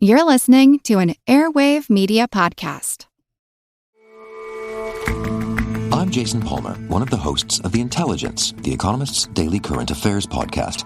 You're listening to an Airwave Media Podcast. I'm Jason Palmer, one of the hosts of The Intelligence, The Economist's daily current affairs podcast.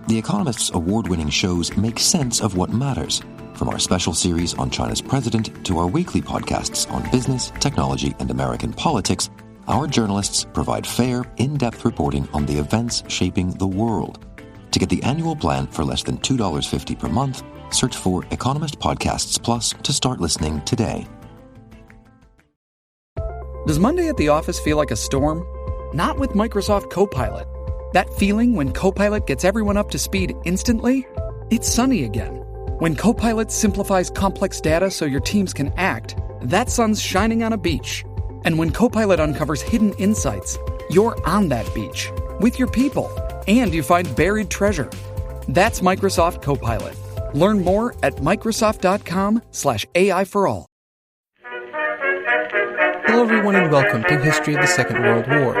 The Economist's award-winning shows make sense of what matters, from our special series on China's president to our weekly podcasts on business, technology, and American politics. Our journalists provide fair, in-depth reporting on the events shaping the world. To get the annual plan for less than $2.50 per month, search for Economist Podcasts Plus to start listening today. Does Monday at the office feel like a storm? Not with Microsoft Copilot. That feeling when Copilot gets everyone up to speed instantly? It's sunny again. When Copilot simplifies complex data so your teams can act, that sun's shining on a beach. And when Copilot uncovers hidden insights, you're on that beach with your people, and you find buried treasure. That's Microsoft Copilot. Learn more at Microsoft.com/AI for all. Hello everyone and welcome to History of the Second World War.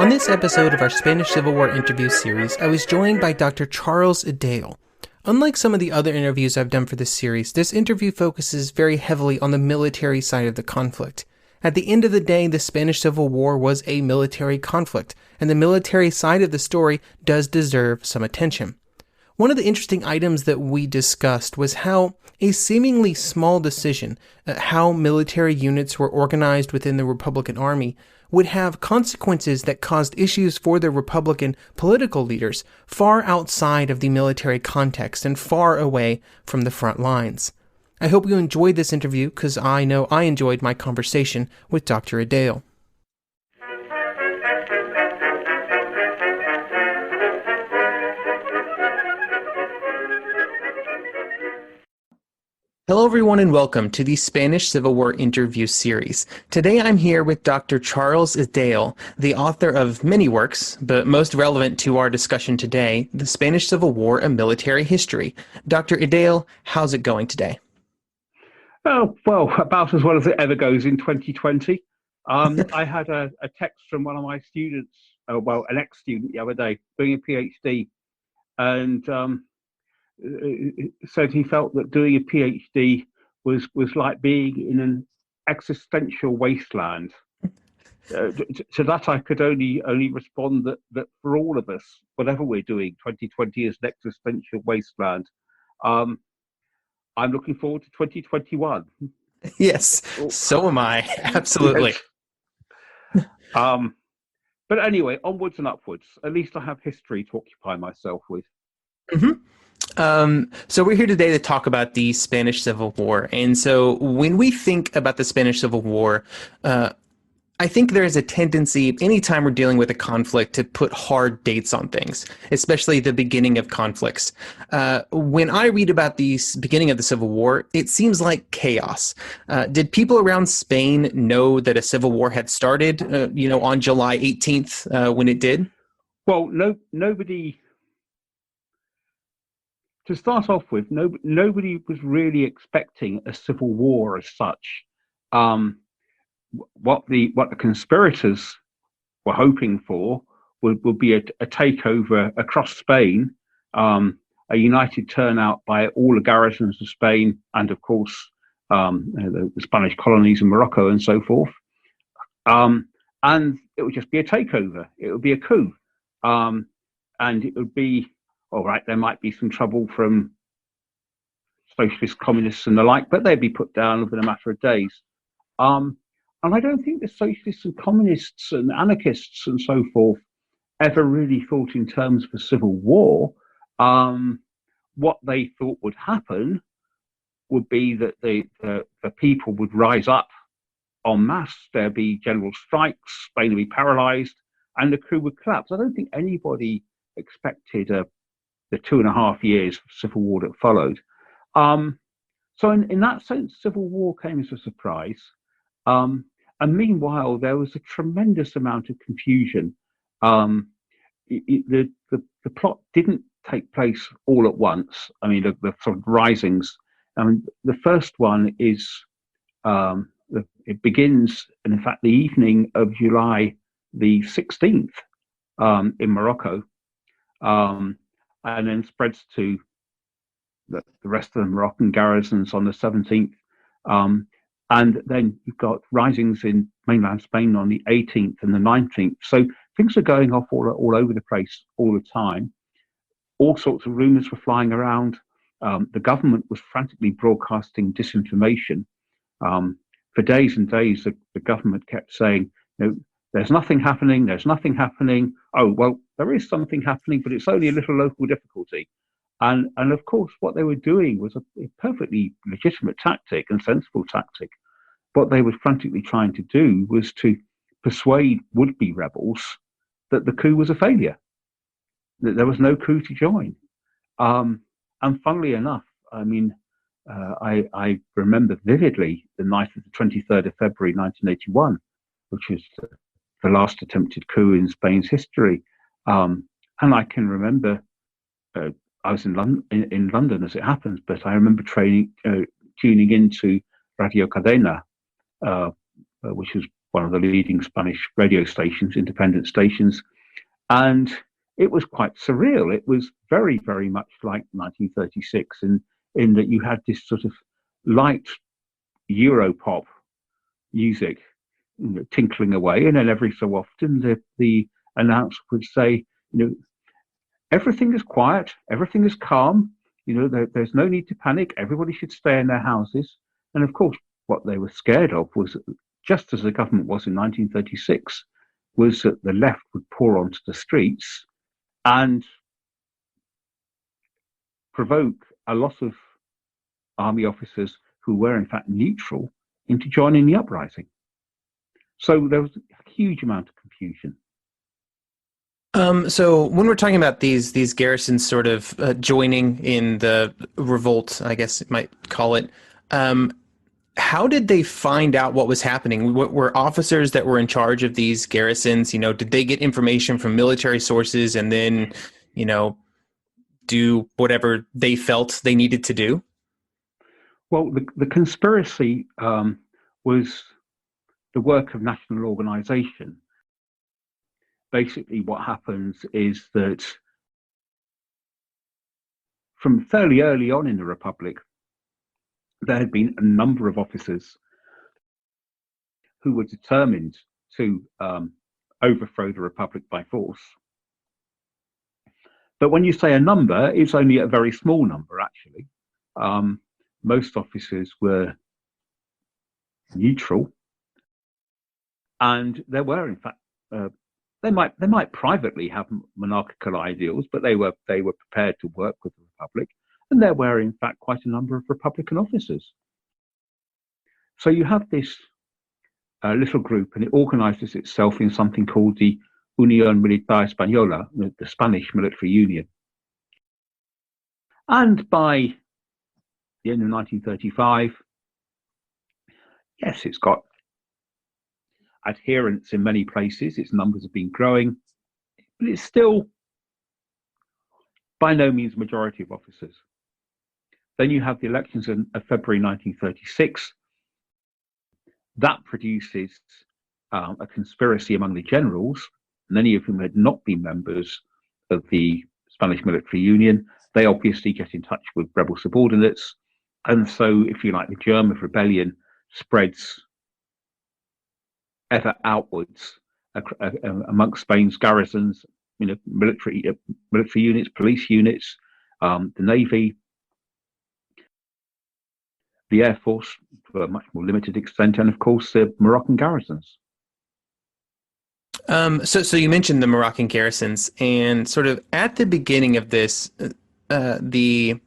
On this episode of our Spanish Civil War interview series, I was joined by Dr. Charles Esdaile. Unlike some of the other interviews I've done for this series, this interview focuses very heavily on the military side of the conflict. At the end of the day, the Spanish Civil War was a military conflict, and the military side of the story does deserve some attention. One of the interesting items that we discussed was how a seemingly small decision, how military units were organized within the Republican Army, would have consequences that caused issues for the Republican political leaders far outside of the military context and far away from the front lines. I hope you enjoyed this interview because I know I enjoyed my conversation with Dr. Esdaile. Hello everyone and welcome to the Spanish Civil War interview series. Today I'm here with Dr. Charles Esdaile, the author of many works, but most relevant to our discussion today, The Spanish Civil War, A Military History. Dr. Esdaile, how's it going today? Oh, well, about as well as it ever goes in 2020. I had a text from one of my students, an ex-student the other day, doing a PhD, and said he felt that doing a PhD was like being in an existential wasteland. To that, I could only respond that for all of us, whatever we're doing, 2020 is an existential wasteland. I'm looking forward to 2021. Yes, so am I. Absolutely. Yes. But anyway, onwards and upwards. At least I have history to occupy myself with. Mm-hmm. So we're here today to talk about the Spanish Civil War. And so when we think about the Spanish Civil War, I think there is a tendency, anytime we're dealing with a conflict, to put hard dates on things, especially the beginning of conflicts. When I read about the beginning of the Civil War, it seems like chaos. Did people around Spain know that a civil war had started, on July 18th when it did? Well, nobody... To start off with, nobody was really expecting a civil war as such. What the conspirators were hoping for would be a takeover across Spain, a united turnout by all the garrisons of Spain, and of course the Spanish colonies in Morocco and so forth. And it would just be a takeover. It would be a coup, and it would be. All right, there might be some trouble from socialist communists and the like, but they'd be put down within a matter of days. And I don't think the socialists and communists and anarchists and so forth ever really thought in terms of a civil war. What they thought would happen would be that the people would rise up en masse. There'd be general strikes, Spain would be paralyzed, and the coup would collapse. I don't think anybody expected the 2.5 years of civil war that followed. So in that sense, civil war came as a surprise. And meanwhile, there was a tremendous amount of confusion. The plot didn't take place all at once. I mean, the sort of risings. The first one is, it begins, and in fact, the evening of July the 16th in Morocco. And then spreads to the rest of the Moroccan garrisons on the 17th. And then you've got risings in mainland Spain on the 18th and the 19th. So things are going off all over the place all the time. All sorts of rumors were flying around. The government was frantically broadcasting disinformation. For days and days, the government kept saying, there's nothing happening, there's nothing happening. Oh, well, there is something happening, but it's only a little local difficulty. And of course, what they were doing was a perfectly legitimate tactic and sensible tactic. What they were frantically trying to do was to persuade would-be rebels that the coup was a failure, that there was no coup to join. And funnily enough, I mean, I remember vividly the night of the 23rd of February 1981, which was the last attempted coup in Spain's history. And I can remember, I was in London as it happens, but I remember tuning into Radio Cadena, which was one of the leading Spanish radio stations, independent stations. And it was quite surreal. It was very, very much like 1936 in that you had this sort of light Europop music tinkling away, and then every so often the announcer would say, everything is quiet, everything is calm, there's no need to panic, everybody should stay in their houses. And of course, what they were scared of was, just as the government was in 1936, was that the left would pour onto the streets and provoke a lot of army officers who were in fact neutral into joining the uprising. So there was a huge amount of confusion. So when we're talking about these garrisons sort of joining in the revolt, I guess you might call it, how did they find out what was happening? Were officers that were in charge of these garrisons, did they get information from military sources and then, do whatever they felt they needed to do? Well, the conspiracy was the work of national organization. Basically, what happens is that from fairly early on in the Republic, there had been a number of officers who were determined to overthrow the Republic by force. But when you say a number, it's only a very small number, actually. Most officers were neutral, and there were, in fact, they might privately have monarchical ideals, but they were prepared to work with the Republic, and there were, in fact, quite a number of Republican officers. So you have this little group, and it organizes itself in something called the Unión Militar Española, the Spanish military union. And by the end of 1935, yes, it's got adherents in many places, its numbers have been growing, but it's still by no means a majority of officers. Then you have the elections of February 1936. That produces a conspiracy among the generals, many of whom had not been members of the Spanish military union. They obviously get in touch with rebel subordinates. And so, if you like, the germ of rebellion spreads ever outwards amongst Spain's garrisons, military units, police units, the Navy, the Air Force to a much more limited extent, and of course the Moroccan garrisons. So you mentioned the Moroccan garrisons, and sort of at the beginning of this, the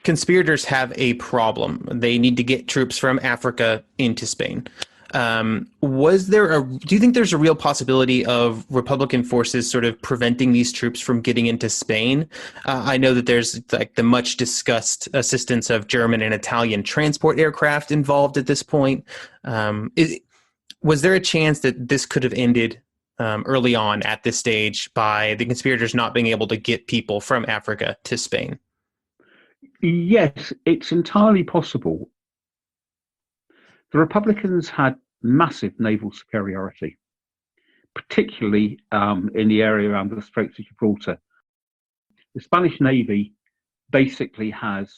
conspirators have a problem. They need to get troops from Africa into Spain. Do you think there's a real possibility of Republican forces sort of preventing these troops from getting into Spain? I know that there's like the much discussed assistance of German and Italian transport aircraft involved at this point. Was there a chance that this could have ended early on at this stage by the conspirators not being able to get people from Africa to Spain? Yes, it's entirely possible. The Republicans had massive naval superiority, particularly in the area around the Straits of Gibraltar. The Spanish Navy basically has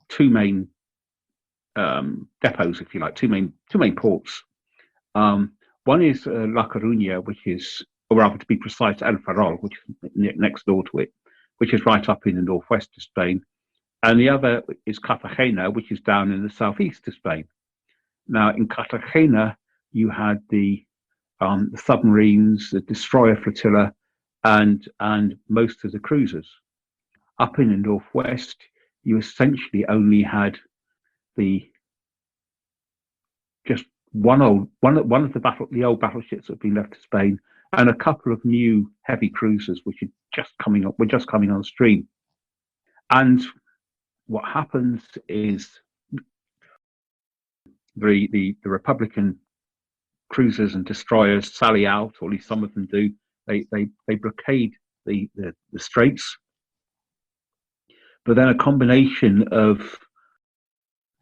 two main depots, if you like, two main ports. One is La Coruña, which is, or rather to be precise, El Ferrol, which is next door to it, which is right up in the northwest of Spain. And the other is Cartagena, which is down in the southeast of Spain. Now, in Cartagena, you had the submarines, the destroyer flotilla, and most of the cruisers. Up in the northwest, you essentially only had just one of the old battleships that had been left to Spain, and a couple of new heavy cruisers which were just coming on stream. And what happens is the Republican cruisers and destroyers sally out, or at least some of them do. They blockade the straits, but then a combination of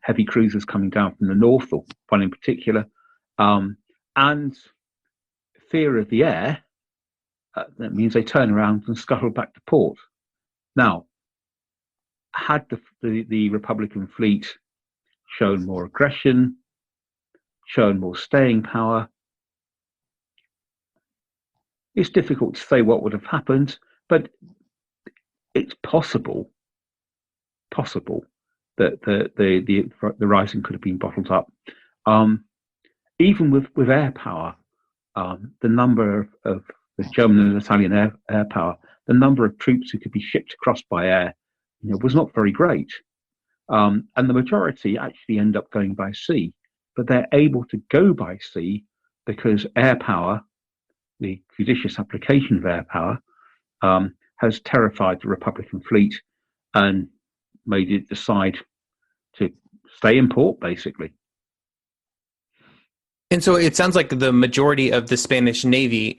heavy cruisers coming down from the north, or one in particular, and fear of the air, that means they turn around and scuttle back to port. Now, had the Republican fleet shown more aggression, shown more staying power, it's difficult to say what would have happened, but it's possible that the rising could have been bottled up. Even with air power, the number of the German and Italian air power, the number of troops who could be shipped across by air, was not very great. And the majority actually end up going by sea, but they're able to go by sea because air power, the judicious application of air power, has terrified the Republican fleet and made it decide to stay in port, basically. And so it sounds like the majority of the Spanish Navy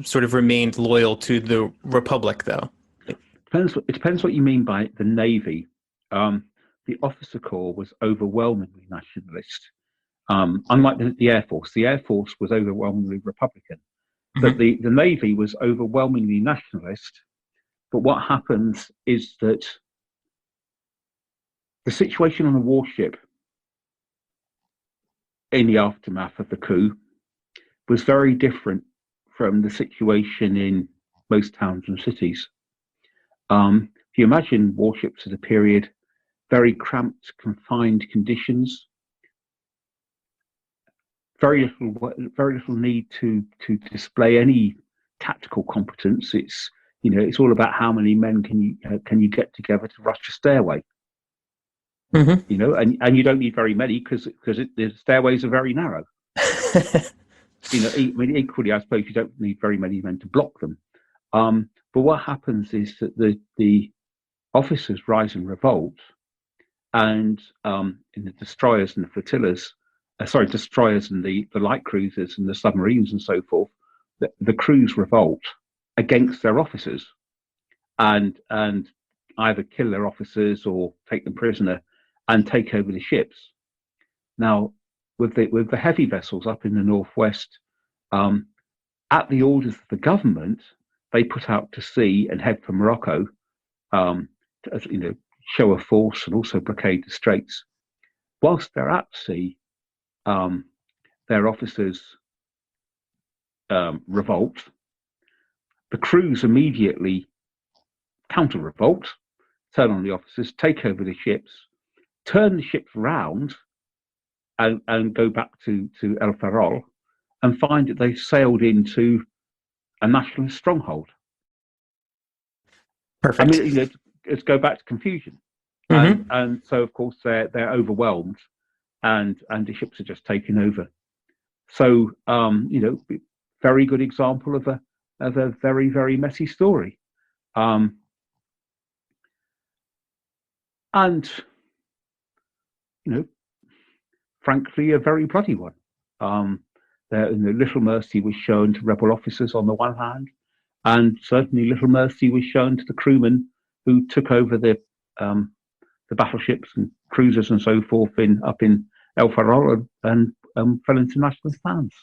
sort of remained loyal to the Republic, though. It depends what you mean by the Navy. The officer corps was overwhelmingly nationalist. Unlike the Air Force was overwhelmingly Republican. Mm-hmm. But the Navy was overwhelmingly nationalist. But what happens is that the situation on a warship in the aftermath of the coup was very different from the situation in most towns and cities. If you imagine warships at a period, very cramped, confined conditions, very little need to display any tactical competence. It's all about how many men can you get together to rush a stairway. Mm-hmm. And you don't need very many because the stairways are very narrow. Equally, I suppose you don't need very many men to block them. But what happens is that the officers rise in revolt, and in the destroyers and the flotillas, destroyers and the light cruisers and the submarines and so forth, the crews revolt against their officers, and either kill their officers or take them prisoner and take over the ships. Now, with the heavy vessels up in the northwest, at the orders of the government, they put out to sea and head for Morocco, to show a force and also blockade the straits. Whilst they're at sea, their officers revolt. The crews immediately counter-revolt, turn on the officers, take over the ships, turn the ships round, and go back to El Ferrol, and find that they've sailed into a nationalist stronghold. Perfect. Let's go back to confusion. Mm-hmm. And so, of course, they're overwhelmed, and the ships are just taken over. So, very good example of a very, very messy story. And frankly, a very bloody one. Little mercy was shown to rebel officers on the one hand, and certainly little mercy was shown to the crewmen who took over the battleships and cruisers and so forth up in El Ferrol and fell into nationalist hands.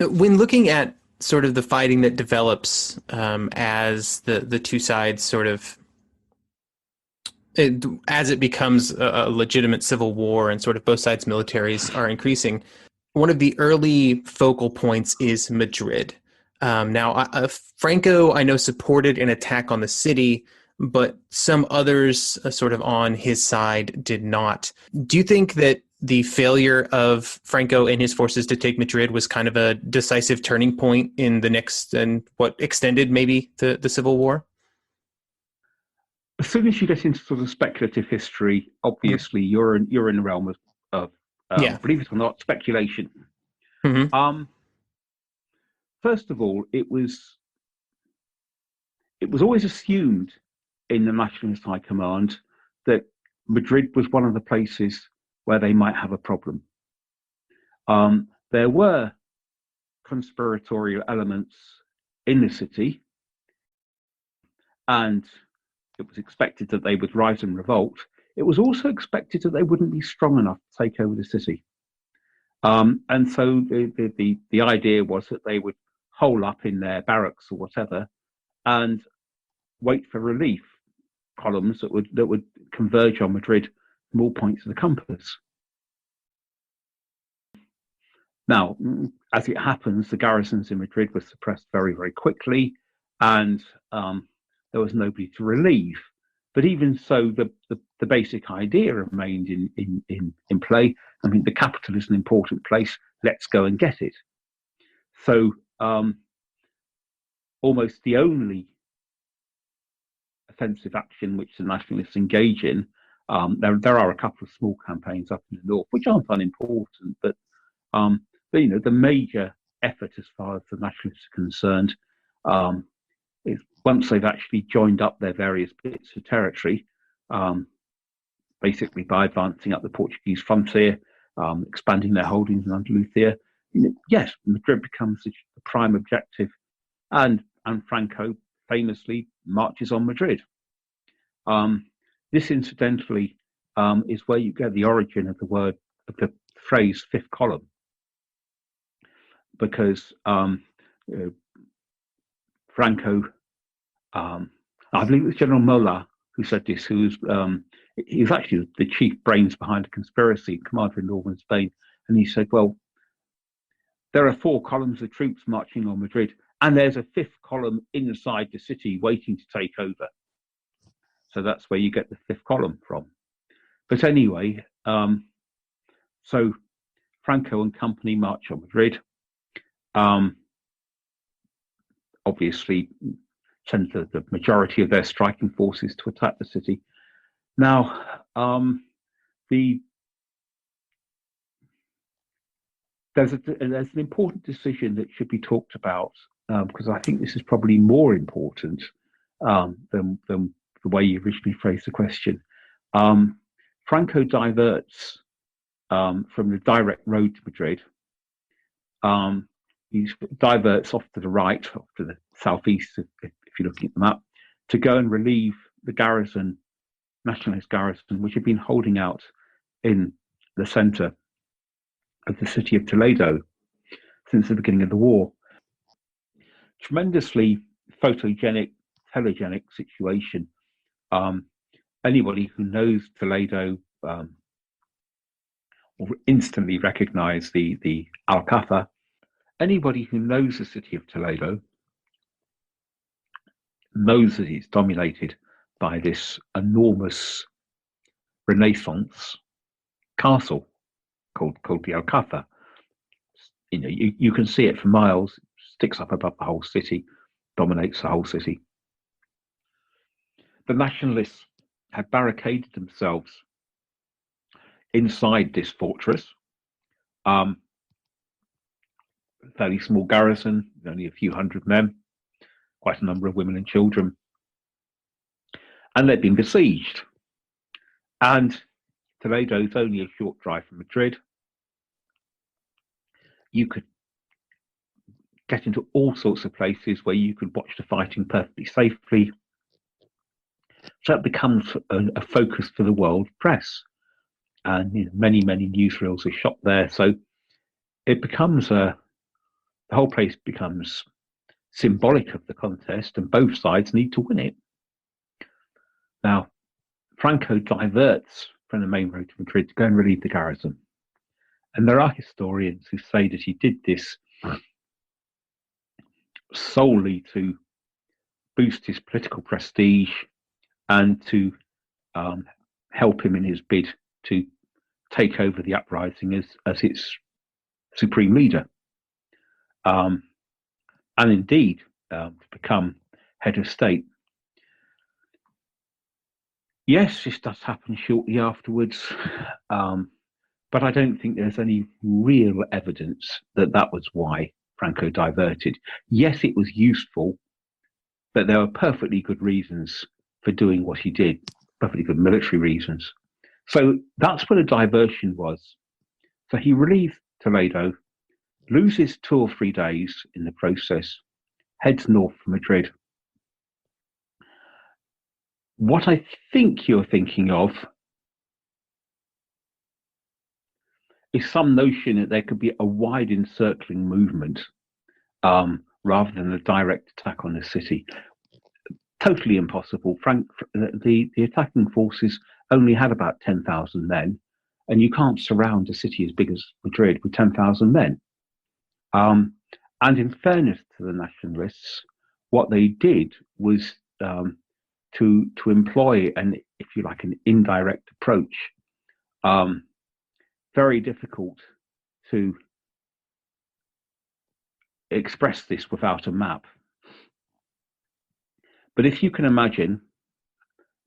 When looking at sort of the fighting that develops as the two sides sort of as it becomes a legitimate civil war and sort of both sides' militaries are increasing. One of the early focal points is Madrid. Now, Franco, I know, supported an attack on the city, but some others sort of on his side did not. Do you think that the failure of Franco and his forces to take Madrid was kind of a decisive turning point in the next and what extended maybe the Civil War? As soon as you get into sort of speculative history, obviously you're in the realm of Yeah. believe it or not, speculation. Mm-hmm. First of all, it was always assumed in the Nationalist High Command that Madrid was one of the places where they might have a problem. There were conspiratorial elements in the city, and it was expected that they would rise and revolt. It was also expected that they wouldn't be strong enough to take over the city. And so the idea was that they would hole up in their barracks or whatever and wait for relief columns that would converge on Madrid from all points of the compass. Now, as it happens, the garrisons in Madrid were suppressed very, very quickly, and there was nobody to relieve. But even so, the basic idea remained in play. I mean, the capital is an important place. Let's go and get it. So almost the only offensive action which the nationalists engage in, there are a couple of small campaigns up in the north, which aren't unimportant, but the major effort as far as the nationalists are concerned is once they've actually joined up their various bits of territory, basically by advancing up the Portuguese frontier, expanding their holdings in Andalusia, yes, Madrid becomes the prime objective, and Franco famously marches on Madrid. This, incidentally, is where you get the origin of the phrase "fifth column," because Franco, I believe it was General Mola who said this, he was actually the chief brains behind the conspiracy, commander in northern Spain, and he said, well, there are 4 columns of troops marching on Madrid, and there's a 5th column inside the city waiting to take over. So that's where you get the 5th column from. But anyway, so Franco and company march on Madrid. Obviously, send the majority of their striking forces to attack the city. Now, there's an important decision that should be talked about, because I think this is probably more important than the way you originally phrased the question. Franco diverts from the direct road to Madrid. He diverts off to the right, off to the southeast, if you're looking at the map, to go and relieve the garrison, nationalist garrison, which had been holding out in the center of the city of Toledo since the beginning of the war. Tremendously photogenic, telegenic situation. Anybody who knows Toledo will instantly recognize the Alcázar. Anybody who knows the city of Toledo knows that it's dominated by this enormous Renaissance castle called the Alcázar. You can see it for miles, sticks up above the whole city, dominates the whole city. The nationalists had barricaded themselves inside this fortress. Fairly small garrison, only a few hundred men, quite a number of women and children. And they'd been besieged. And Toledo is only a short drive from Madrid. You could get into all sorts of places where you could watch the fighting perfectly safely. So it becomes a focus for the world press. And many, many newsreels are shot there. So it becomes a the whole place becomes symbolic of the contest, and both sides need to win it. Now, Franco diverts from the main road to Madrid to go and relieve the garrison. And there are historians who say that he did this solely to boost his political prestige and to help him in his bid to take over the uprising as its supreme leader. And indeed, to become head of state. Yes, this does happen shortly afterwards, but I don't think there's any real evidence that that was why Franco diverted. Yes, it was useful, but there were perfectly good reasons for doing what he did, perfectly good military reasons. So that's what a diversion was. So he relieves Toledo, loses 2 or 3 days in the process, heads north for Madrid. What I think you're thinking of is some notion that there could be a wide encircling movement rather than a direct attack on the city. Totally impossible. The attacking forces only had about 10,000 men, and you can't surround a city as big as Madrid with 10,000 men. And in fairness to the nationalists, what they did was to employ if you like, an indirect approach. Very difficult to express this without a map. But if you can imagine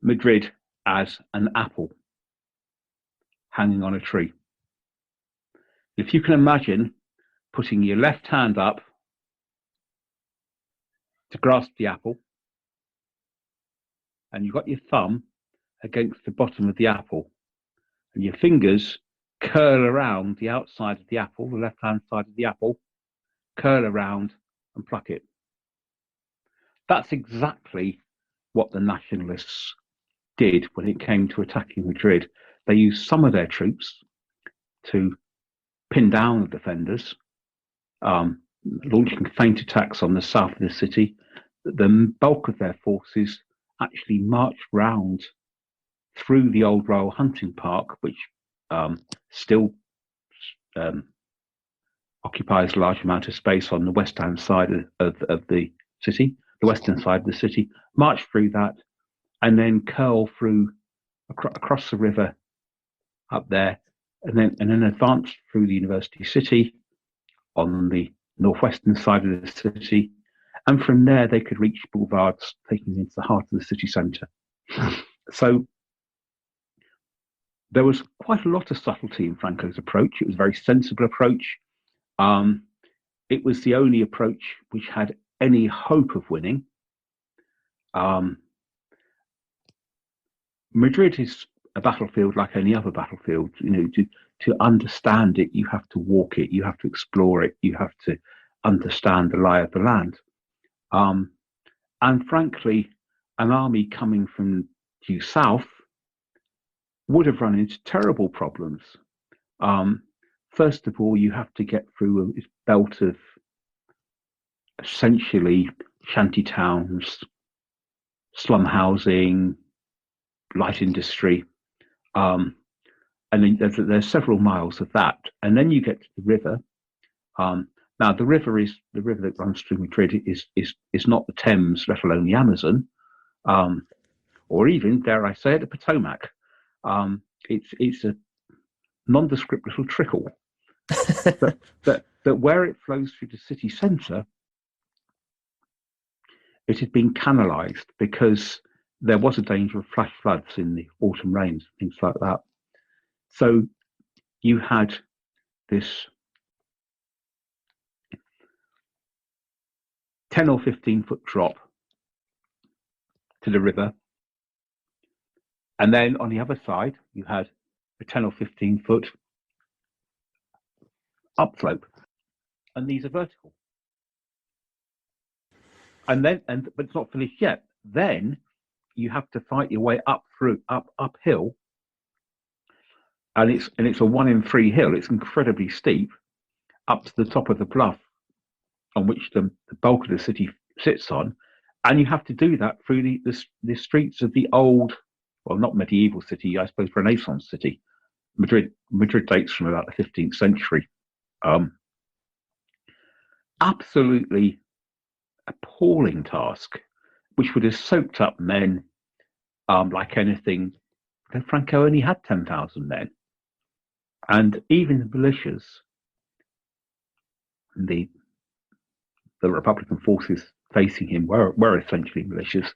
Madrid as an apple hanging on a tree, if you can imagine putting your left hand up to grasp the apple, and you've got your thumb against the bottom of the apple, and your fingers curl around the outside of the apple, the left-hand side of the apple, curl around and pluck it. That's exactly what the nationalists did when it came to attacking Madrid. They used some of their troops to pin down the defenders, launching feint attacks on the south of the city. The bulk of their forces actually marched round through the old Royal Hunting Park, which still occupies a large amount of space on the western side of the city, the western side of the city, march through that, and then curl through across the river up there, and then advance through the university city on the northwestern side of the city, and from there they could reach boulevards taking into the heart of the city centre. So there was quite a lot of subtlety in Franco's approach. It was a very sensible approach. It was the only approach which had any hope of winning. Madrid is a battlefield like any other battlefield. You know, to understand it, you have to walk it, you have to explore it, you have to understand the lie of the land. And frankly, an army coming from due south would have run into terrible problems. First of all, you have to get through a belt of essentially shanty towns, slum housing, light industry, and then there's several miles of that, and then you get to the river. Now the river that runs through Madrid is not the Thames, let alone the Amazon, or even, dare I say it, the Potomac. It's a nondescript little trickle. that where it flows through the city centre, it had been canalised because there was a danger of flash floods in the autumn rains, things like that. So you had this 10 or 15 foot drop to the river. And then on the other side, you had a 10 or 15 foot upslope. And these are vertical. But it's not finished yet. Then you have to fight your way uphill. And it's a 1 in 3 hill. It's incredibly steep up to the top of the bluff. on which the bulk of the city sits on, and you have to do that through the streets of the old, well, not medieval city, I suppose Renaissance city. Madrid dates from about the 15th century. Absolutely appalling task, which would have soaked up men like anything. Franco only had 10,000 men, and even the militias, the Republican forces facing him were essentially militias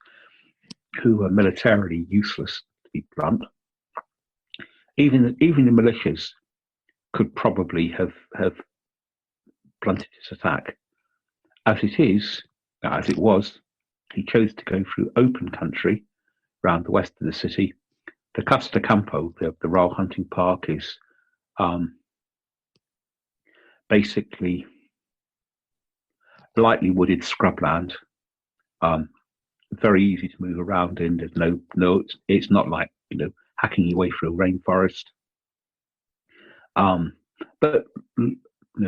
who were militarily useless, to be blunt. Even the militias could probably have blunted his attack. As it was, he chose to go through open country around the west of the city. The Costa Campo, the Royal Hunting Park, is basically lightly wooded scrubland, very easy to move around in. There's no, it's not like hacking your way through a rainforest, but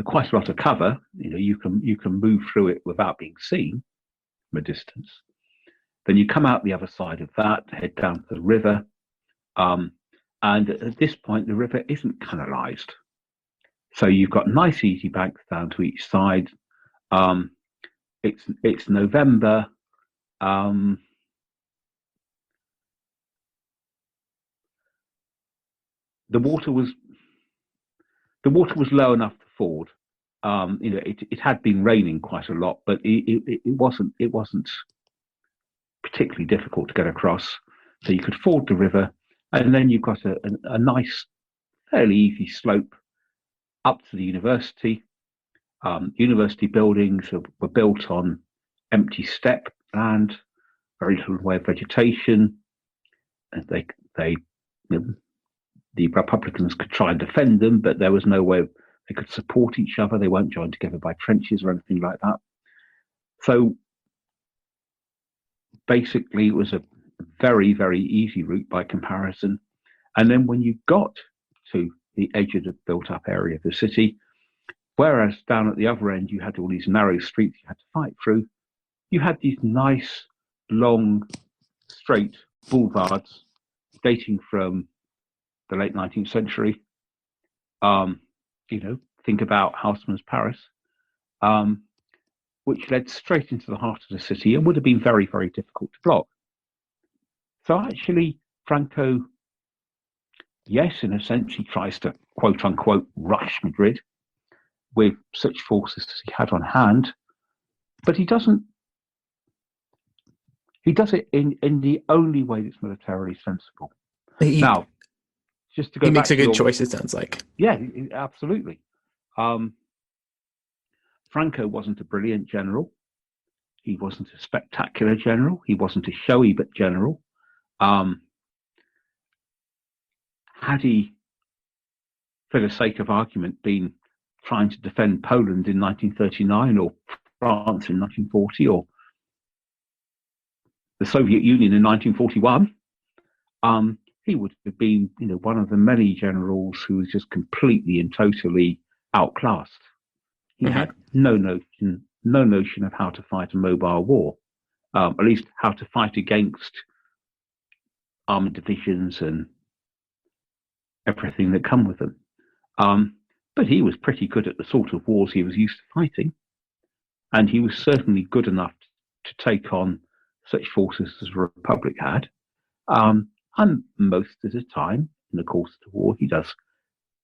quite a lot of cover. You can move through it without being seen from a distance. Then you come out the other side of that, head down to the river, and at this point the river isn't canalized, so you've got nice easy banks down to each side. It's November. The water was low enough to ford. It had been raining quite a lot, but it wasn't particularly difficult to get across. So you could ford the river, and then you've got a nice, fairly easy slope up to the university. University buildings were built on empty steppe land, very little way of vegetation. And the Republicans could try and defend them, but there was no way they could support each other. They weren't joined together by trenches or anything like that. So basically, it was a very, very easy route by comparison. And then when you got to the edge of the built-up area of the city, whereas down at the other end you had all these narrow streets you had to fight through, you had these nice, long, straight boulevards dating from the late 19th century. Think about Haussmann's Paris, which led straight into the heart of the city and would have been very, very difficult to block. So actually, Franco, yes, in a sense, he tries to, quote unquote, rush Madrid with such forces as he had on hand, but he doesn't. He does it in the only way that's militarily sensible. Now, just to go back, he makes a good choice, it sounds like. Yeah, absolutely. Franco wasn't a brilliant general. He wasn't a spectacular general. He wasn't a showy but general. Had he, for the sake of argument, been trying to defend Poland in 1939 or France in 1940 or the Soviet Union in 1941, he would have been, one of the many generals who was just completely and totally outclassed. He had no notion of how to fight a mobile war, at least how to fight against armored divisions and everything that come with them. But he was pretty good at the sort of wars he was used to fighting, and he was certainly good enough to take on such forces as the Republic had. And most of the time, in the course of the war, he does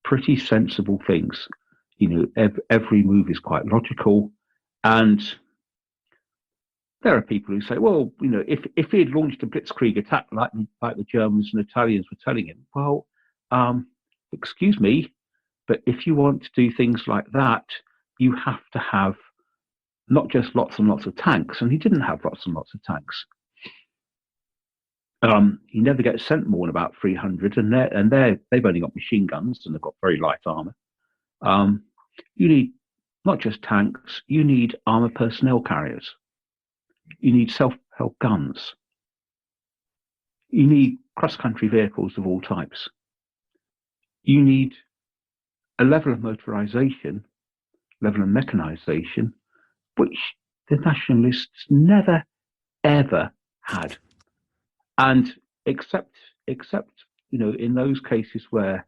pretty sensible things. Every move is quite logical. And there are people who say, well, if he had launched a blitzkrieg attack like the Germans and Italians were telling him, well, excuse me, but if you want to do things like that, you have to have not just lots and lots of tanks. And he didn't have lots and lots of tanks. He never gets sent more than about 300, and they've only got machine guns and they've got very light armor. You need not just tanks, you need armored personnel carriers. You need self-propelled guns. You need cross-country vehicles of all types. You need a level of motorization, level of mechanization which the nationalists never, ever had. And except in those cases where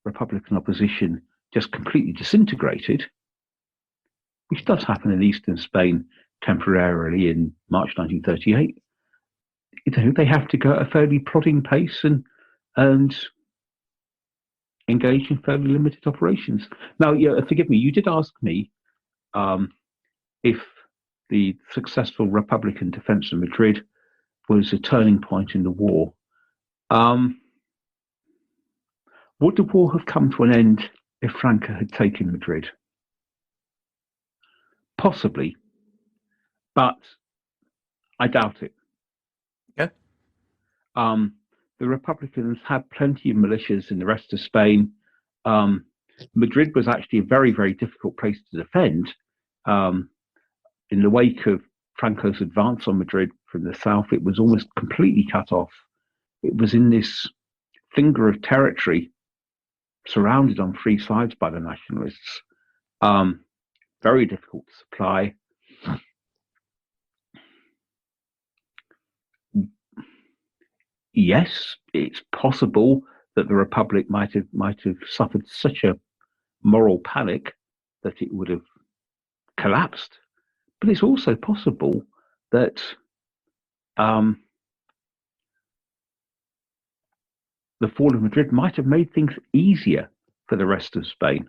Republican opposition just completely disintegrated, which does happen in eastern Spain temporarily in March 1938, they have to go at a fairly plodding pace and engage in fairly limited operations. Now, forgive me, you did ask me if the successful Republican defense of Madrid was a turning point in the war. Would the war have come to an end if Franco had taken Madrid? Possibly, but I doubt it. Okay. The Republicans had plenty of militias in the rest of Spain. Madrid was actually a very, very difficult place to defend. In the wake of Franco's advance on Madrid from the south, it was almost completely cut off. It was in this finger of territory, surrounded on three sides by the nationalists. Very difficult to supply. Yes, it's possible that the Republic might have suffered such a moral panic that it would have collapsed. But it's also possible that the fall of Madrid might have made things easier for the rest of Spain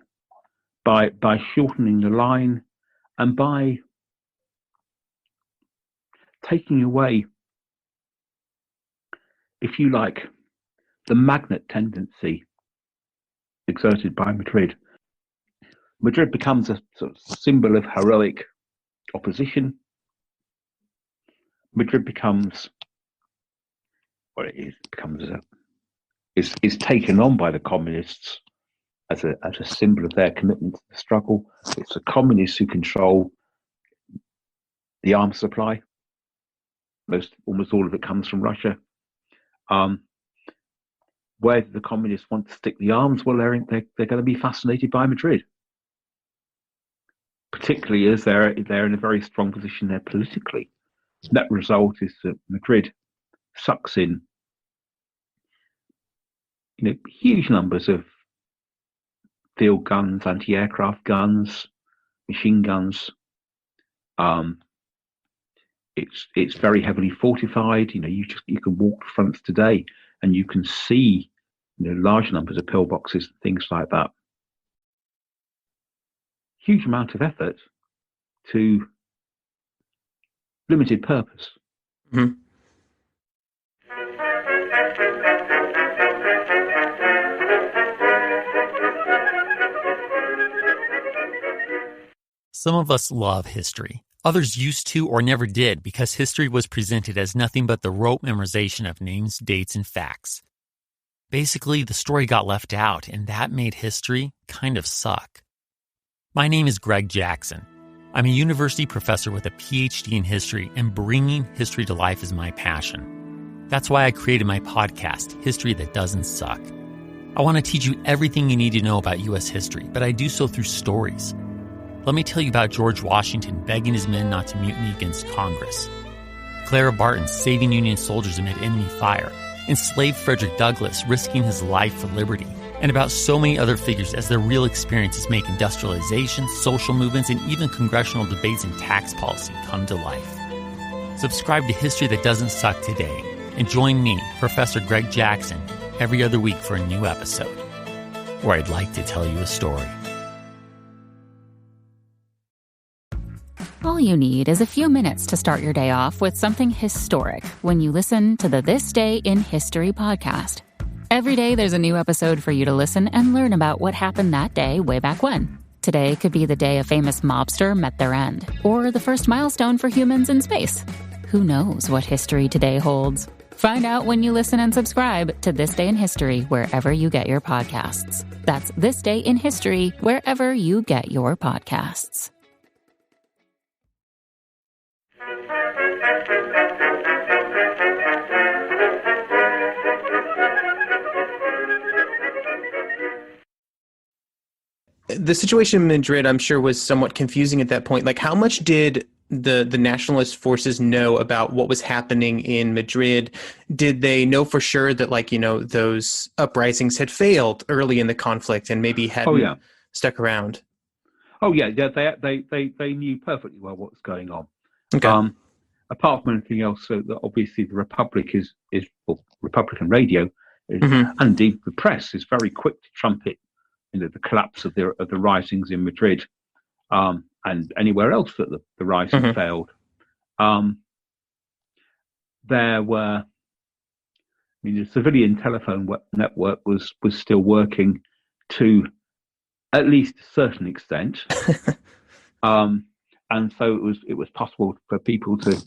by shortening the line and by taking away, if you like, the magnet tendency exerted by Madrid. Madrid becomes a sort of symbol of heroic opposition. Madrid becomes what it is taken on by the communists as a symbol of their commitment to the struggle. It's the communists who control the arms supply. Almost all of it comes from Russia. Where do the communists want to stick the arms? Well, they're going to be fascinated by Madrid, particularly as they're in a very strong position there politically. Net result is that Madrid sucks in huge numbers of field guns, anti-aircraft guns, machine guns. It's very heavily fortified. You can walk the fronts today and you can see large numbers of pillboxes and things like that. Huge amount of effort to limited purpose. Mm-hmm. Some of us love history. Others used to or never did because history was presented as nothing but the rote memorization of names, dates, and facts. Basically, the story got left out, and that made history kind of suck. My name is Greg Jackson. I'm a university professor with a PhD in history, and bringing history to life is my passion. That's why I created my podcast, History That Doesn't Suck. I want to teach you everything you need to know about U.S. history, but I do so through stories. Let me tell you about George Washington begging his men not to mutiny against Congress, Clara Barton saving Union soldiers amid enemy fire, enslaved Frederick Douglass risking his life for liberty, and about so many other figures as their real experiences make industrialization, social movements, and even congressional debates and tax policy come to life. Subscribe to History That Doesn't Suck today, and join me, Professor Greg Jackson, every other week for a new episode, where I'd like to tell you a story. All you need is a few minutes to start your day off with something historic when you listen to the This Day in History podcast. Every day there's a new episode for you to listen and learn about what happened that day way back when. Today could be the day a famous mobster met their end, or the first milestone for humans in space. Who knows what history today holds? Find out when you listen and subscribe to This Day in History wherever you get your podcasts. That's This Day in History wherever you get your podcasts. the situation in Madrid, I'm sure, was somewhat confusing at that point. Like, how much did the nationalist forces know about what was happening in Madrid? Did they know for sure that, like, those uprisings had failed early in the conflict and maybe Oh hadn't yeah. stuck around? Oh yeah. Yeah. They knew perfectly well what was going on. Okay. Apart from anything else, so that obviously the Republic well, Republican radio, Hmm. and indeed the press is very quick to trumpet, the collapse of the risings in Madrid, and anywhere else that the rising Hmm. failed. There were, the civilian telephone network was still working to at least a certain extent, and so it was possible for people to,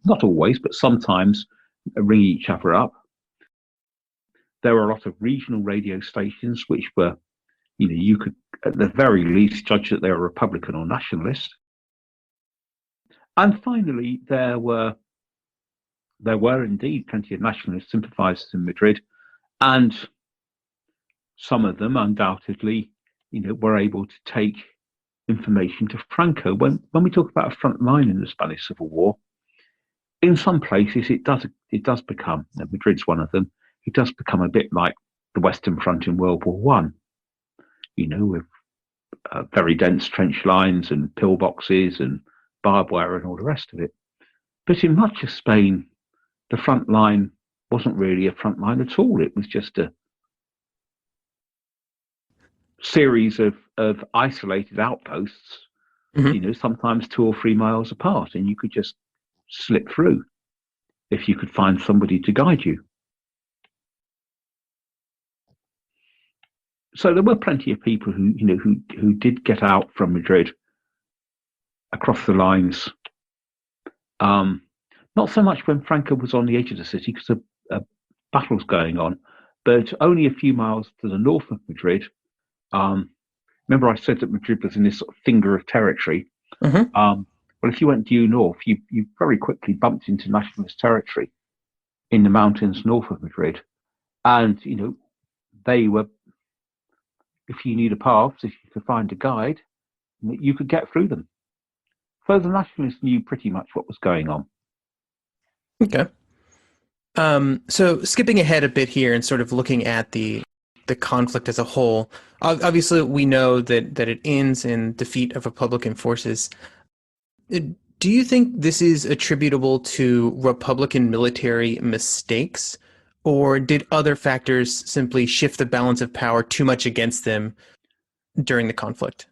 not always, but sometimes, ring each other up. There were a lot of regional radio stations which were, you could at the very least judge that they were Republican or nationalist. And finally, there were indeed plenty of nationalist sympathisers in Madrid, and some of them undoubtedly, were able to take information to Franco. When we talk about a front line in the Spanish Civil War, in some places it does become, Madrid's one of them, it does become a bit like the Western Front in World War One. With very dense trench lines and pillboxes and barbed wire and all the rest of it. But in much of Spain, the front line wasn't really a front line at all. It was just a series of isolated outposts, Hmm. sometimes 2 or 3 miles apart, and you could just slip through if you could find somebody to guide you. So there were plenty of people who did get out from Madrid across the lines. Not so much when Franco was on the edge of the city because a battle's going on, but only a few miles to the north of Madrid. Remember I said that Madrid was in this sort of finger of territory. Hmm. Well, if you went due north, you very quickly bumped into nationalist territory in the mountains north of Madrid. And, they were, if you knew the paths, if you could find a guide, you could get through them. So the nationalists knew pretty much what was going on. Okay. So skipping ahead a bit here and sort of looking at the conflict as a whole, obviously we know that it ends in defeat of Republican forces. Do you think this is attributable to Republican military mistakes, or did other factors simply shift the balance of power too much against them during the conflict?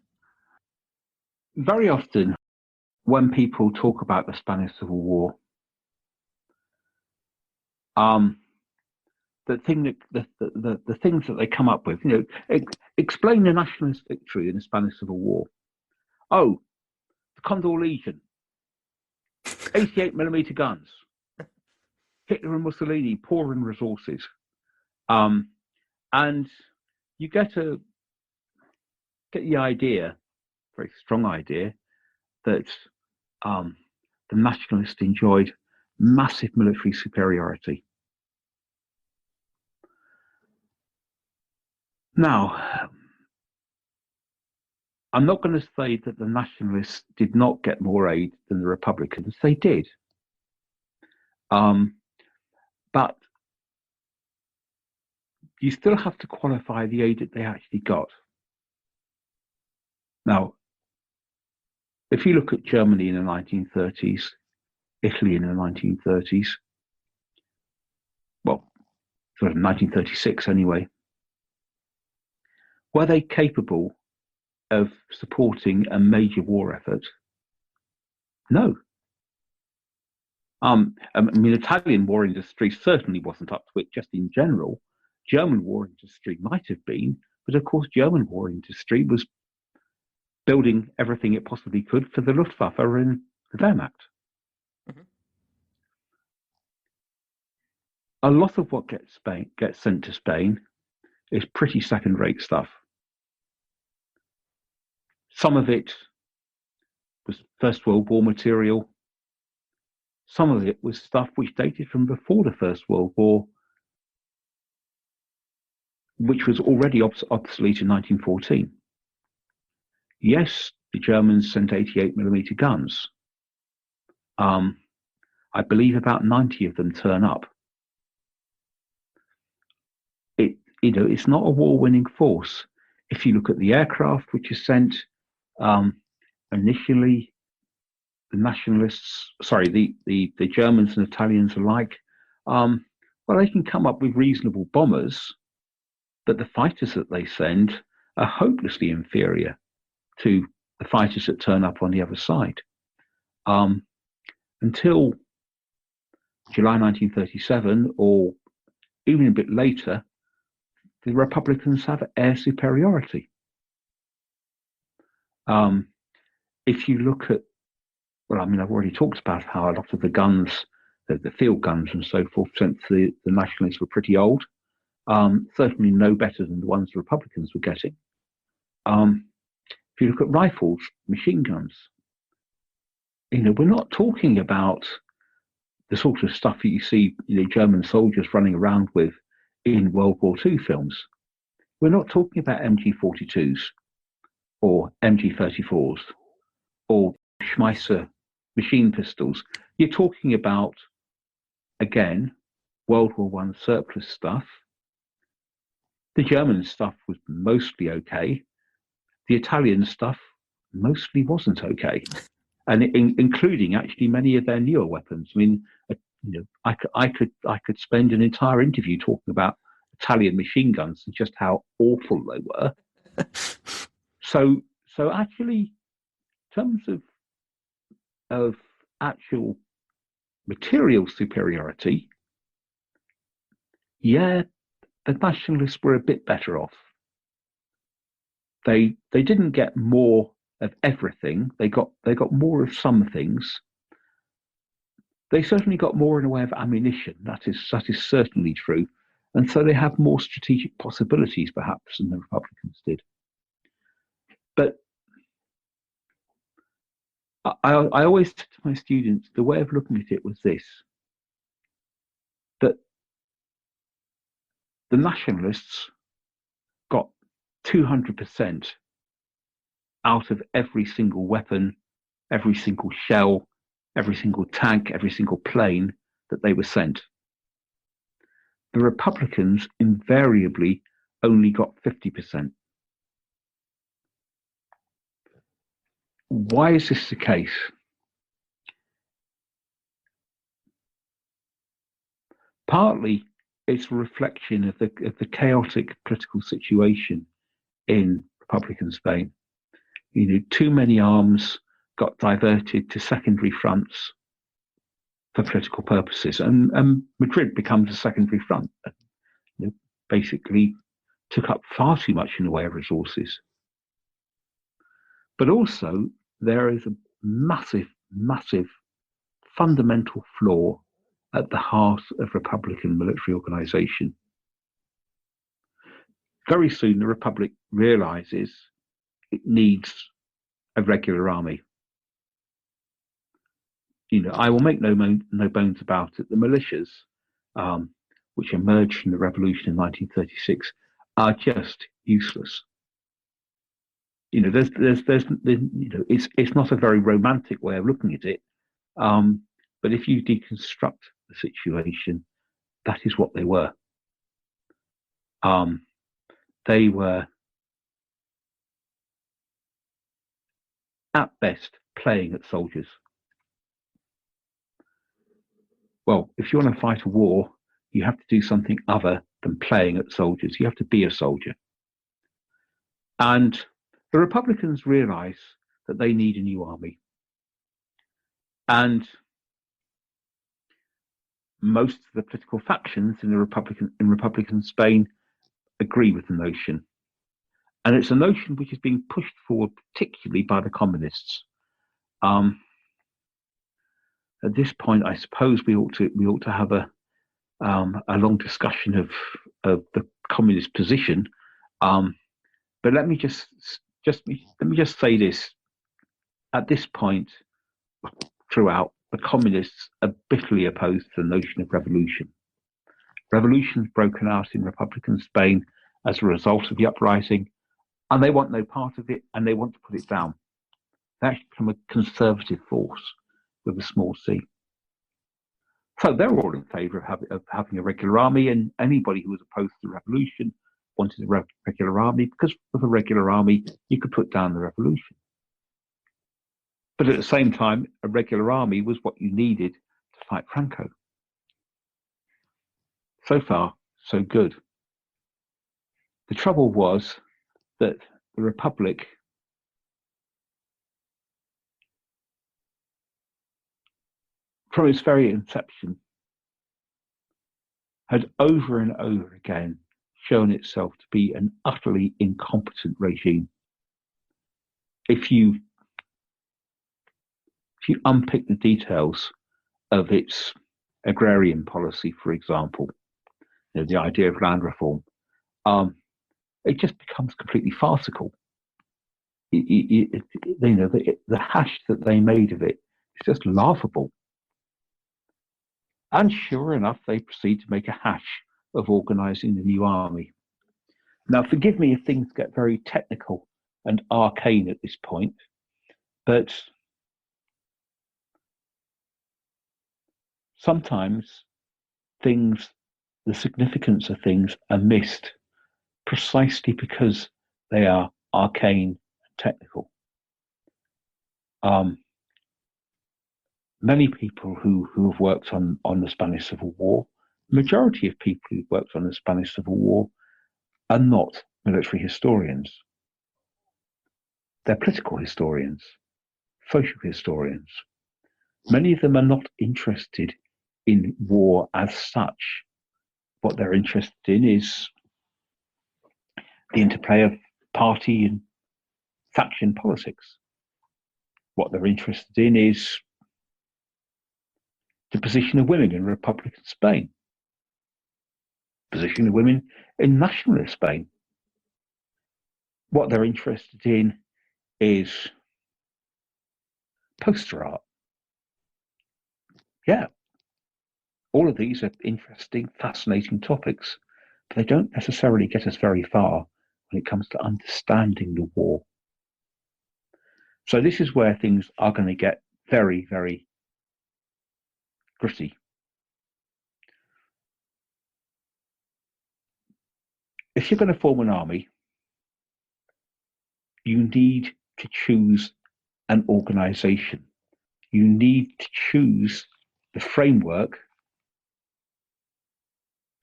Very often, when people talk about the Spanish Civil War, the things that they come up with, explain the nationalist victory in the Spanish Civil War. Oh, the Condor Legion, 88mm guns, Hitler and Mussolini pouring resources, and you get the idea, very strong idea, that the nationalists enjoyed massive military superiority. Now, I'm not going to say that the nationalists did not get more aid than the Republicans. They did. But you still have to qualify the aid that they actually got. Now, if you look at Germany in the 1930s, Italy in the 1930s, well, sort of 1936 anyway, were they capable of supporting a major war effort? No. Italian war industry certainly wasn't up to it just in general. German war industry might have been, but of course, German war industry was building everything it possibly could for the Luftwaffe and the Wehrmacht. Mm-hmm. A lot of what gets sent to Spain is pretty second-rate stuff. Some of it was First World War material. Some of it was stuff which dated from before the First World War, which was already obsolete in 1914. Yes, the Germans sent 88mm guns. I believe about 90 of them turn up. It's not a war-winning force. If you look at the aircraft which is sent, initially, the Germans and Italians alike, they can come up with reasonable bombers, but the fighters that they send are hopelessly inferior to the fighters that turn up on the other side. Until July 1937, or even a bit later, the Republicans have air superiority. If you look at, I've already talked about how a lot of the guns, the field guns and so forth, sent to the Nationalists were pretty old. Certainly no better than the ones the Republicans were getting. If you look at rifles, machine guns, we're not talking about the sort of stuff that you see German soldiers running around with in World War II films. We're not talking about MG42s or MG34s or Schmeisser machine pistols. You're talking about, again, World War I surplus stuff. The German stuff was mostly okay. The Italian stuff mostly wasn't okay, and including actually many of their newer weapons. I could spend an entire interview talking about Italian machine guns and just how awful they were. So actually, in terms of actual material superiority, the Nationalists were a bit better off. They didn't get more of everything. They got more of some things. They certainly got more in the way of ammunition. That is certainly true. And so they have more strategic possibilities, perhaps, than the Republicans did. But I always said to my students, the way of looking at it was this, that the Nationalists got 200% out of every single weapon, every single shell, every single tank, every single plane that they were sent. The Republicans invariably only got 50%. Why is this the case? Partly, it's a reflection of the chaotic political situation in Republican Spain. Too many arms got diverted to secondary fronts for political purposes, and Madrid becomes a secondary front. Basically took up far too much in the way of resources. But also, there is a massive, massive fundamental flaw at the heart of Republican military organization. Very soon, the Republic realizes it needs a regular army. I will make no bones about it. The militias, which emerged from the revolution in 1936, are just useless. It's not a very romantic way of looking at it, but if you deconstruct the situation, that is what they were. They were, at best, playing at soldiers. Well, if you want to fight a war, you have to do something other than playing at soldiers. You have to be a soldier. And the Republicans realize that they need a new army. And most of the political factions in Republican Spain agree with the notion. And it's a notion which is being pushed forward particularly by the communists. At this point, I suppose we ought to have a long discussion of the communist position. But let me just say this: at this point, throughout, the communists are bitterly opposed to the notion of revolution. Revolution's broken out in Republican Spain as a result of the uprising, and they want no part of it, and they want to put it down. They actually become a conservative force with a small c. So they're all in favour of having a regular army, and anybody who was opposed to the revolution wanted a regular army, because with a regular army, you could put down the revolution. But at the same time, a regular army was what you needed to fight Franco. So far, so good. The trouble was that the Republic from its very inception had over and over again shown itself to be an utterly incompetent regime. If you unpick the details of its agrarian policy, for example, the idea of land reform, it just becomes completely farcical. The hash that they made of it is just laughable. And sure enough, they proceed to make a hash of organising the new army. Now, forgive me if things get very technical and arcane at this point, but sometimes the significance of things are missed precisely because they are arcane and technical. Many people who have worked on the Spanish Civil War, majority of people who've worked on the Spanish Civil War are not military historians. They're political historians, social historians. Many of them are not interested in war as such. What they're interested in is the interplay of party and faction politics. What they're interested in is the position of women in Republican Spain, position of women in nationalist Spain. What they're interested in is poster art. Yeah, all of these are interesting, fascinating topics, but they don't necessarily get us very far when it comes to understanding the war. So this is where things are going to get very, very gritty. If you're going to form an army, you need to choose an organization. You need to choose the framework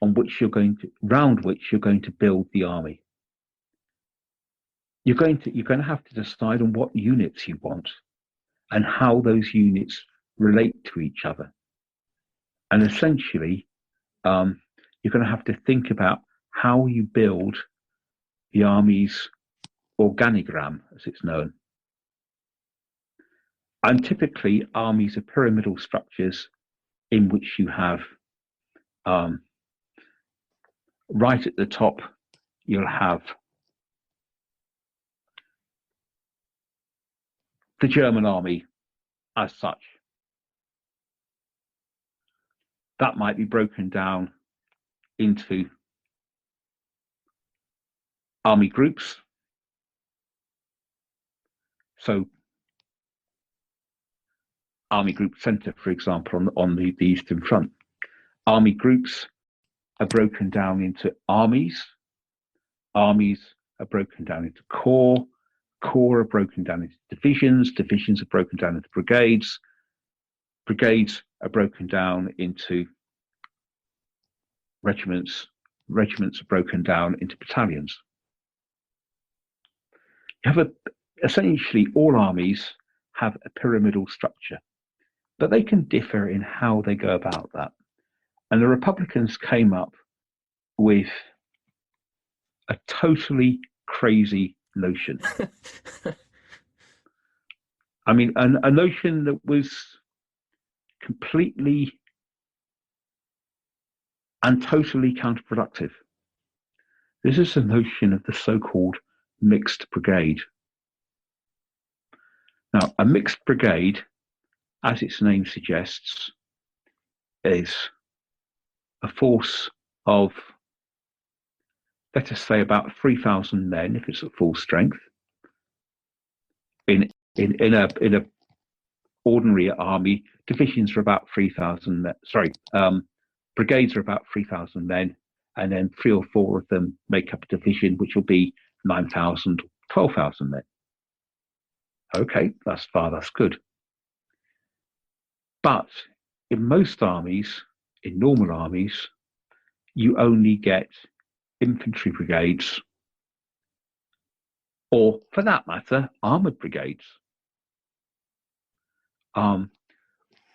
around which you're going to build the army. You're going to have to decide on what units you want and how those units relate to each other. And essentially, you're going to have to think about how you build the army's organigram, as it's known. And typically, armies are pyramidal structures in which you have right at the top, you'll have the German army as such. That might be broken down into army groups. So Army Group Centre, for example, on the Eastern Front. Army groups are broken down into armies. Armies are broken down into corps. Corps are broken down into divisions. Divisions are broken down into brigades. Brigades are broken down into regiments. Regiments are broken down into battalions. You have essentially all armies have a pyramidal structure, but they can differ in how they go about that. And the Republicans came up with a totally crazy notion. I mean, a notion that was completely and totally counterproductive. This is the notion of the so-called mixed brigade. Now, a mixed brigade, as its name suggests, is a force of let us say about 3,000 men if it's at full strength. In a ordinary army, divisions are about 3,000 men. Brigades are about 3,000 men, and then 3 or 4 of them make up a division, which will be 9,000, 12,000 men. Okay, that's good. But in most armies, in normal armies, you only get infantry brigades, or for that matter, armored brigades.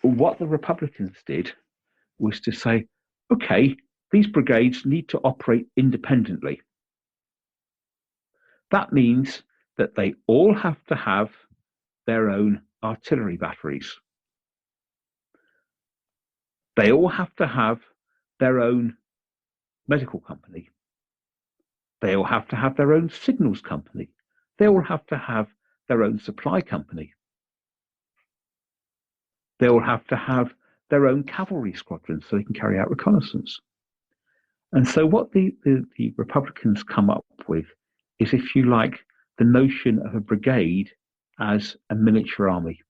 What the Republicans did was to say, okay, these brigades need to operate independently. That means that they all have to have their own artillery batteries. They all have to have their own medical company. They all have to have their own signals company. They all have to have their own supply company. They all have to have their own cavalry squadrons so they can carry out reconnaissance. And so what the Republicans come up with is, if you like, the notion of a brigade as a miniature army.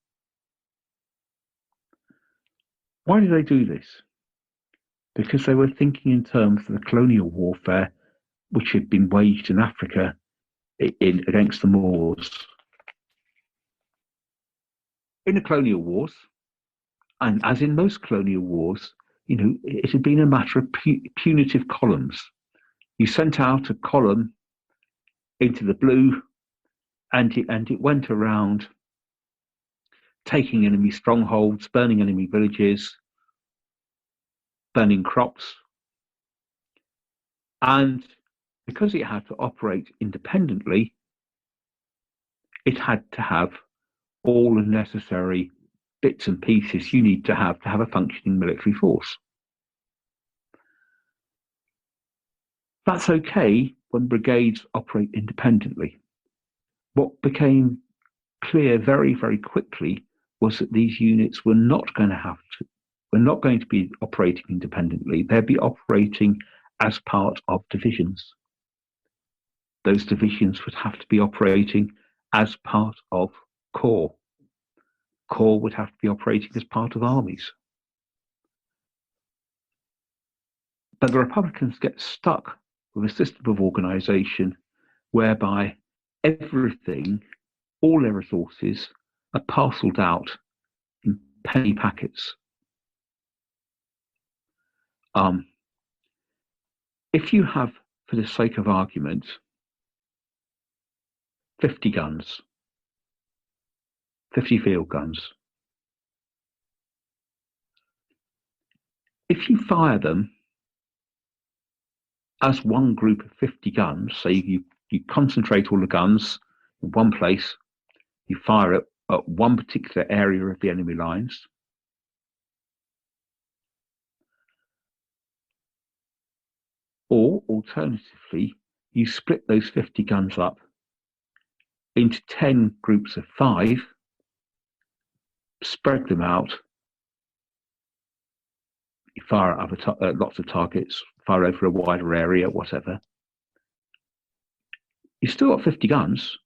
Why do they do this? Because they were thinking in terms of the colonial warfare which had been waged in Africa against the Moors. In the colonial wars, and as in most colonial wars, it had been a matter of punitive columns. You sent out a column into the blue, and it went around taking enemy strongholds, burning enemy villages, burning crops. And because it had to operate independently, it had to have all the necessary bits and pieces you need to have a functioning military force. That's okay when brigades operate independently. What became clear very, very quickly was that these units were not going to be operating independently. They'd be operating as part of divisions. Those divisions would have to be operating as part of corps. Corps would have to be operating as part of armies. But the Republicans get stuck with a system of organization whereby everything, all their resources, are parceled out in penny packets. If you have, for the sake of argument, 50 guns, 50 field guns, if you fire them as one group of 50 guns, so you concentrate all the guns in one place, you fire it at one particular area of the enemy lines, or alternatively, you split those 50 guns up into 10 groups of 5, spread them out, you fire at lots of targets, fire over a wider area, whatever. You still got 50 guns,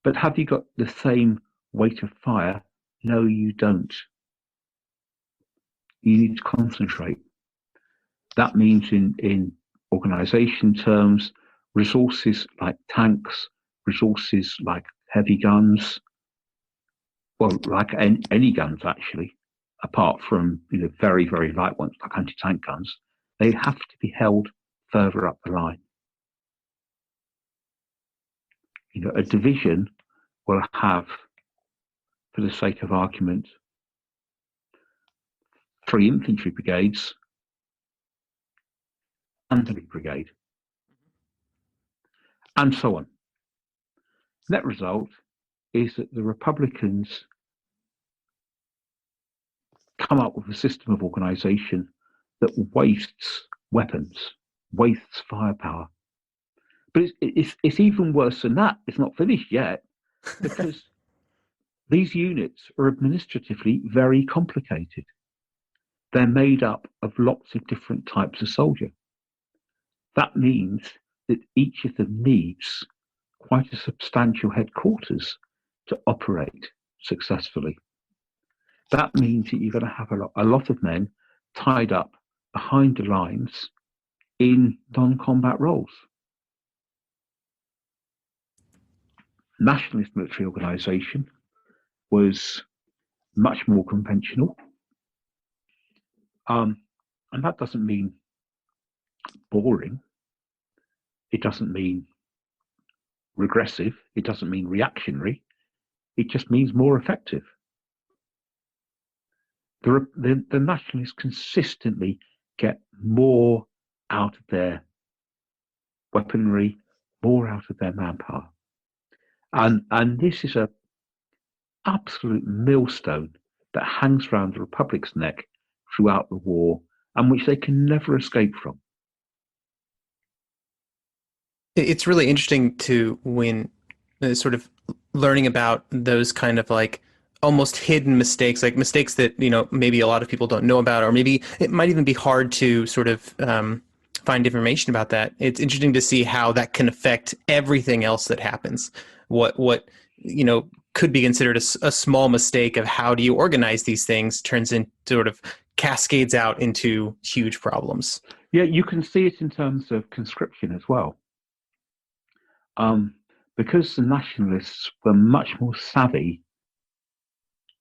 but have you got the same weight of fire? No, you don't. You need to concentrate. That means in organization terms, resources like tanks, resources like heavy guns, well, like any guns actually, apart from very, very light ones like anti-tank guns, they have to be held further up the line. A division will have, for the sake of argument, 3 infantry brigades and a brigade, and so on. Net result is that the Republicans come up with a system of organization that wastes weapons, wastes firepower. But it's even worse than that. It's not finished yet, because these units are administratively very complicated. They're made up of lots of different types of soldier. that means that each of them needs quite a substantial headquarters to operate successfully. That means that you're going to have a lot of men tied up behind the lines in non-combat roles. Nationalist military organisation was much more conventional. And that doesn't mean boring. It doesn't mean regressive. It doesn't mean reactionary. It just means more effective. The nationalists consistently get more out of their weaponry, more out of their manpower. And this is an absolute millstone that hangs around the Republic's neck throughout the war, and which they can never escape from. It's really interesting to when sort of learning about those kind of like almost hidden mistakes, like mistakes that, maybe a lot of people don't know about, or maybe it might even be hard to sort of find information about that. It's interesting to see how that can affect everything else that happens. What could be considered a small mistake of how do you organize these things turns into sort of cascades out into huge problems. Yeah, you can see it in terms of conscription as well. Because the nationalists were much more savvy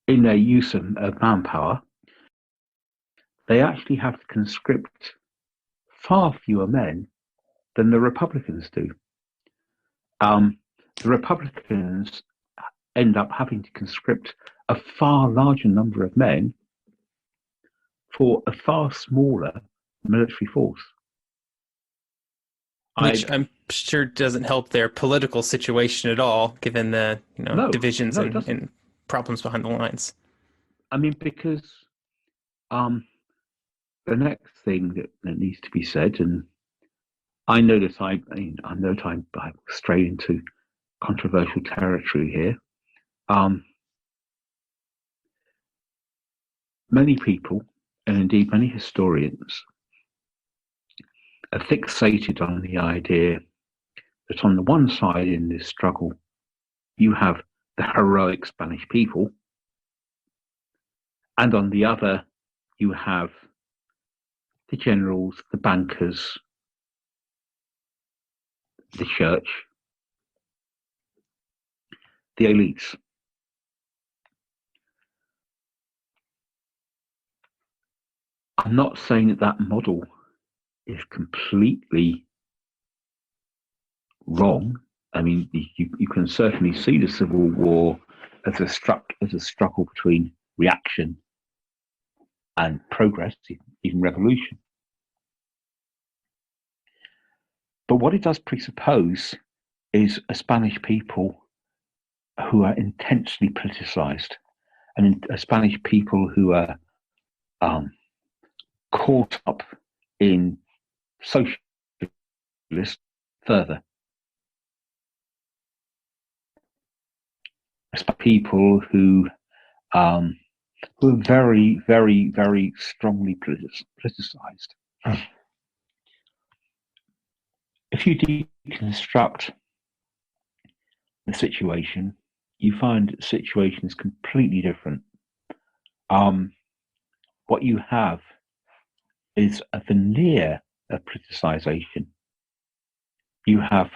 in their use of manpower, they actually have to conscript far fewer men than the Republicans do. The Republicans end up having to conscript a far larger number of men for a far smaller military force. Which I'm sure doesn't help their political situation at all, given the divisions and problems behind the lines. I mean, because the next thing that needs to be said, and I know that I'm strayed into controversial territory here. Many people, and indeed many historians, are fixated on the idea that on the one side in this struggle, you have the heroic Spanish people, and on the other, you have the generals, the bankers, the church, the elites. I'm not saying that model is completely wrong. I mean, you can certainly see the Civil War as a struggle between reaction and progress, even revolution. But what it does presuppose is a Spanish people who are intensely politicized, and a Spanish people who are caught up in socialist further. People who are very, very, very strongly politicized. If you deconstruct the situation, you find the situation is completely different. What you have is a veneer of politicization. You have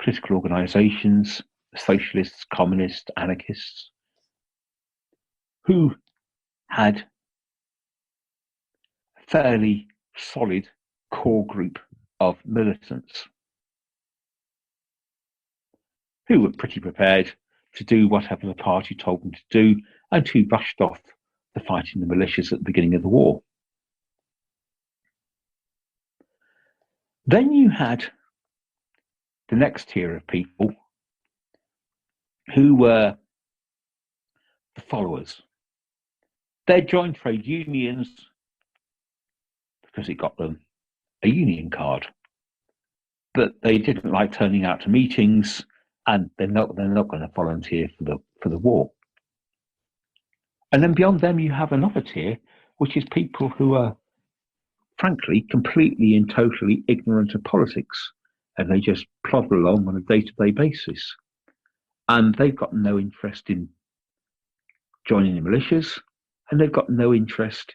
political organizations, socialists, communists, anarchists, who had a fairly solid core group of militants who were pretty prepared to do whatever the party told them to do, and who rushed off the fighting the militias at the beginning of the war. Then you had the next tier of people who were the followers. They joined trade unions because it got them a union card, but they didn't like turning out to meetings, and they're not going to volunteer for the war. And then beyond them, you have another tier, which is people who are frankly, completely and totally ignorant of politics, and they just plod along on a day-to-day basis. And they've got no interest in joining the militias, and they've got no interest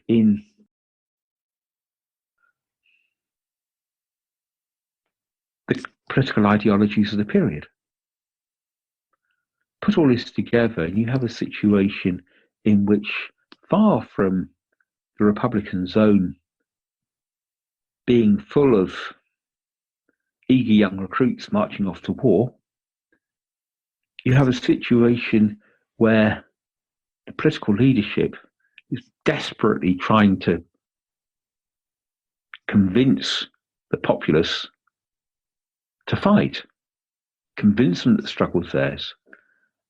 in the political ideologies of the period. Put all this together, and you have a situation in which, far from the Republican zone being full of eager young recruits marching off to war, you have a situation where the political leadership is desperately trying to convince the populace to fight, convince them that the struggle's theirs.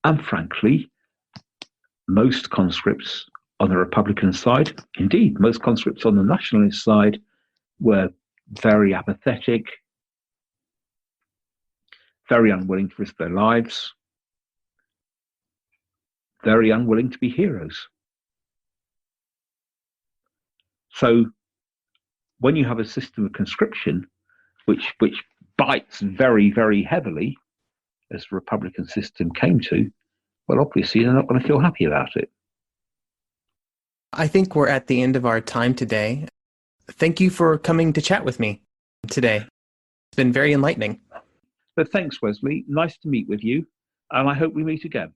And frankly, most conscripts on the Republican side, indeed, most conscripts on the nationalist side, were very apathetic, very unwilling to risk their lives, very unwilling to be heroes. So when you have a system of conscription which bites very, very heavily, as the Republican system came to, well, obviously they're not going to feel happy about it. I think we're at the end of our time today. Thank you for coming to chat with me today. It's been very enlightening. But thanks, Wesley. Nice to meet with you, and I hope we meet again.